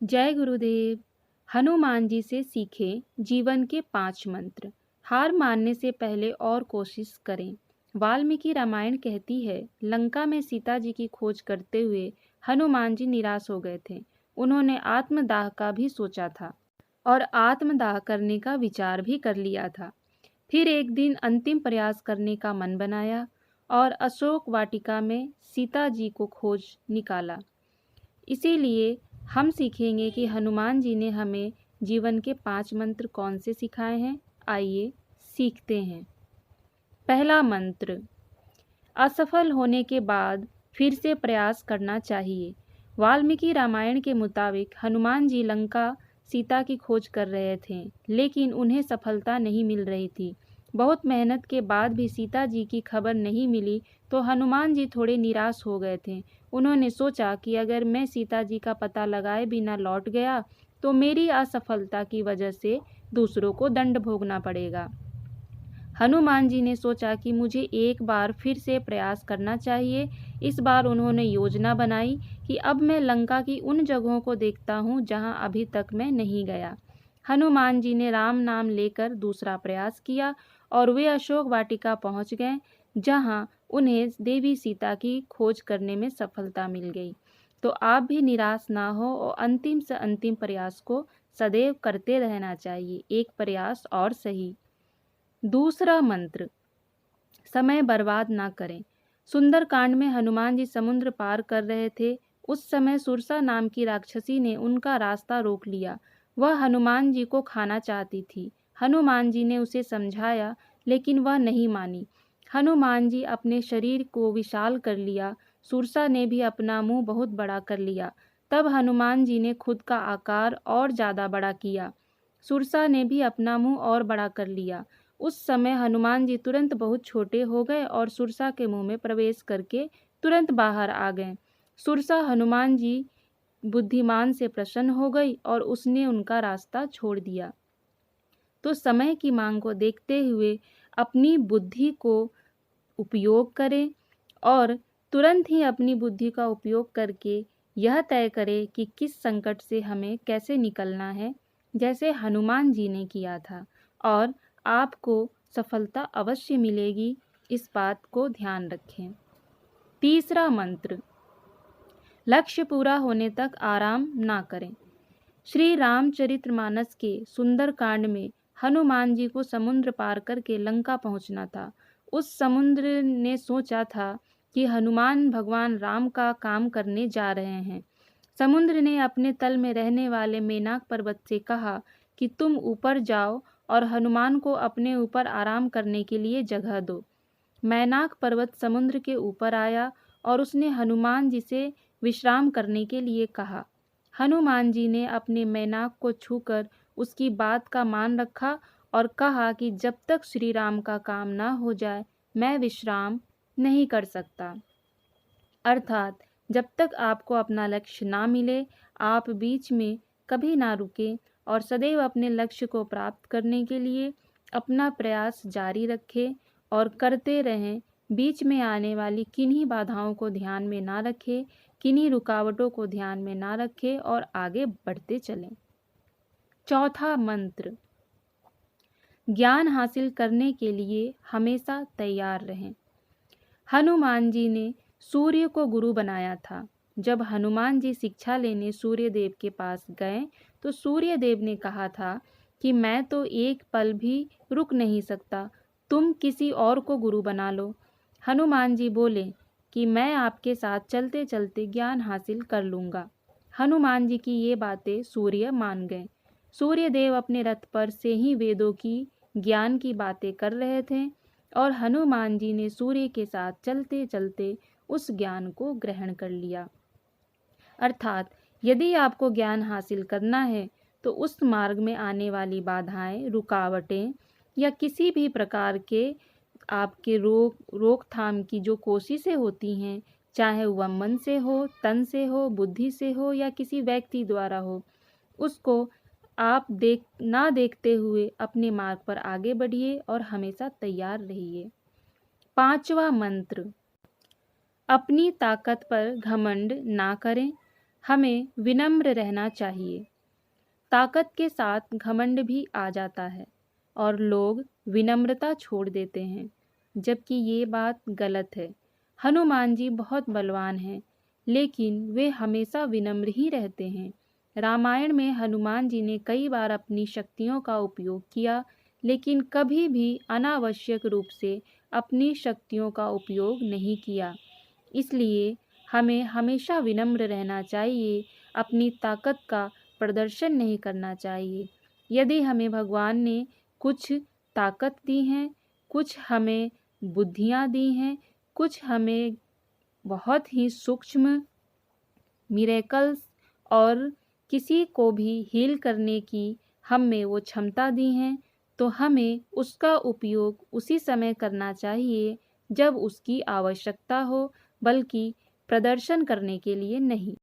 जय गुरुदेव। हनुमान जी से सीखें जीवन के 5 मंत्र। हार मानने से पहले और कोशिश करें। वाल्मीकि रामायण कहती है, लंका में सीता जी की खोज करते हुए हनुमान जी निराश हो गए थे। उन्होंने आत्मदाह का भी सोचा था और आत्मदाह करने का विचार भी कर लिया था। फिर एक दिन अंतिम प्रयास करने का मन बनाया और अशोक वाटिका में सीता जी को खोज निकाला। इसीलिए हम सीखेंगे कि हनुमान जी ने हमें जीवन के 5 मंत्र कौन से सिखाए हैं। आइए सीखते हैं। पहला मंत्र, असफल होने के बाद फिर से प्रयास करना चाहिए। वाल्मीकि रामायण के मुताबिक हनुमान जी लंका सीता की खोज कर रहे थे, लेकिन उन्हें सफलता नहीं मिल रही थी। बहुत मेहनत के बाद भी सीता जी की खबर नहीं मिली तो हनुमान जी थोड़े निराश हो गए थे। उन्होंने सोचा कि अगर मैं सीता जी का पता लगाए बिना लौट गया तो मेरी असफलता की वजह से दूसरों को दंड भोगना पड़ेगा। हनुमान जी ने सोचा कि मुझे एक बार फिर से प्रयास करना चाहिए। इस बार उन्होंने योजना बनाई कि अब मैं लंका की उन जगहों को देखता हूँ जहाँ अभी तक मैं नहीं गया। हनुमान जी ने राम नाम लेकर दूसरा प्रयास किया और वे अशोक वाटिका पहुँच गए, जहाँ उन्हें देवी सीता की खोज करने में सफलता मिल गई। तो आप भी निराश ना हो और अंतिम से अंतिम प्रयास को सदैव करते रहना चाहिए, एक प्रयास और सही। दूसरा मंत्र, समय बर्बाद ना करें। सुंदरकांड में हनुमान जी समुद्र पार कर रहे थे। उस समय सुरसा नाम की राक्षसी ने उनका रास्ता रोक लिया। वह हनुमान जी को खाना चाहती थी। हनुमान जी ने उसे समझाया, लेकिन वह नहीं मानी। हनुमान जी अपने शरीर को विशाल कर लिया। सुरसा ने भी अपना मुंह बहुत बड़ा कर लिया। तब हनुमान जी ने खुद का आकार और ज़्यादा बड़ा किया। सुरसा ने भी अपना मुंह और बड़ा कर लिया। उस समय हनुमान जी तुरंत बहुत छोटे हो गए और सुरसा के मुंह में प्रवेश करके तुरंत बाहर आ गए। सुरसा हनुमान जी बुद्धिमान से प्रसन्न हो गई और उसने उनका रास्ता छोड़ दिया। तो समय की मांग को देखते हुए अपनी बुद्धि को उपयोग करें और तुरंत ही अपनी बुद्धि का उपयोग करके यह तय करें कि किस संकट से हमें कैसे निकलना है, जैसे हनुमान जी ने किया था। और आपको सफलता अवश्य मिलेगी, इस बात को ध्यान रखें। तीसरा मंत्र, लक्ष्य पूरा होने तक आराम ना करें। श्री रामचरितमानस के सुंदरकांड में हनुमान जी को समुद्र पार करके लंका पहुंचना था। उस समुद्र ने सोचा था कि हनुमान भगवान राम का काम करने जा रहे हैं। समुद्र ने अपने तल में रहने वाले मेनाक पर्वत से कहा कि तुम ऊपर जाओ और हनुमान को अपने ऊपर आराम करने के लिए जगह दो। मैनाक पर्वत समुद्र के ऊपर आया और उसने हनुमान जी से विश्राम करने के लिए कहा। हनुमान जी ने अपने मैनाक को छूकर उसकी बात का मान रखा और कहा कि जब तक श्री राम का काम न हो जाए मैं विश्राम नहीं कर सकता। अर्थात जब तक आपको अपना लक्ष्य ना मिले आप बीच में कभी ना रुकें और सदैव अपने लक्ष्य को प्राप्त करने के लिए अपना प्रयास जारी रखें और करते रहें। बीच में आने वाली किन्हीं बाधाओं को ध्यान में ना रखें, किन्हीं रुकावटों को ध्यान में ना रखें और आगे बढ़ते चलें। चौथा मंत्र, ज्ञान हासिल करने के लिए हमेशा तैयार रहें। हनुमान जी ने सूर्य को गुरु बनाया था। जब हनुमान जी शिक्षा लेने सूर्य देव के पास गए तो सूर्य देव ने कहा था कि मैं तो एक पल भी रुक नहीं सकता, तुम किसी और को गुरु बना लो। हनुमान जी बोले कि मैं आपके साथ चलते चलते ज्ञान हासिल कर लूँगा। हनुमान जी की ये बातें सूर्य मान गए। सूर्य देव अपने रथ पर से ही वेदों की ज्ञान की बातें कर रहे थे और हनुमान जी ने सूर्य के साथ चलते चलते उस ज्ञान को ग्रहण कर लिया। अर्थात यदि आपको ज्ञान हासिल करना है तो उस मार्ग में आने वाली बाधाएं, रुकावटें या किसी भी प्रकार के आपके रोकथाम की जो कोशिशें होती हैं, चाहे वह मन से हो, तन से हो, बुद्धि से हो या किसी व्यक्ति द्वारा हो, उसको आप देखते हुए अपने मार्ग पर आगे बढ़िए और हमेशा तैयार रहिए। पांचवा मंत्र, अपनी ताकत पर घमंड ना करें। हमें विनम्र रहना चाहिए। ताकत के साथ घमंड भी आ जाता है और लोग विनम्रता छोड़ देते हैं, जबकि ये बात गलत है। हनुमान जी बहुत बलवान हैं, लेकिन वे हमेशा विनम्र ही रहते हैं। रामायण में हनुमान जी ने कई बार अपनी शक्तियों का उपयोग किया, लेकिन कभी भी अनावश्यक रूप से अपनी शक्तियों का उपयोग नहीं किया। इसलिए हमें हमेशा विनम्र रहना चाहिए, अपनी ताकत का प्रदर्शन नहीं करना चाहिए। यदि हमें भगवान ने कुछ ताकत दी है, कुछ हमें बुद्धियाँ दी हैं, कुछ हमें बहुत ही सूक्ष्म मिरेकल्स और किसी को भी हील करने की हम में वो क्षमता दी हैं, तो हमें उसका उपयोग उसी समय करना चाहिए जब उसकी आवश्यकता हो, बल्कि प्रदर्शन करने के लिए नहीं।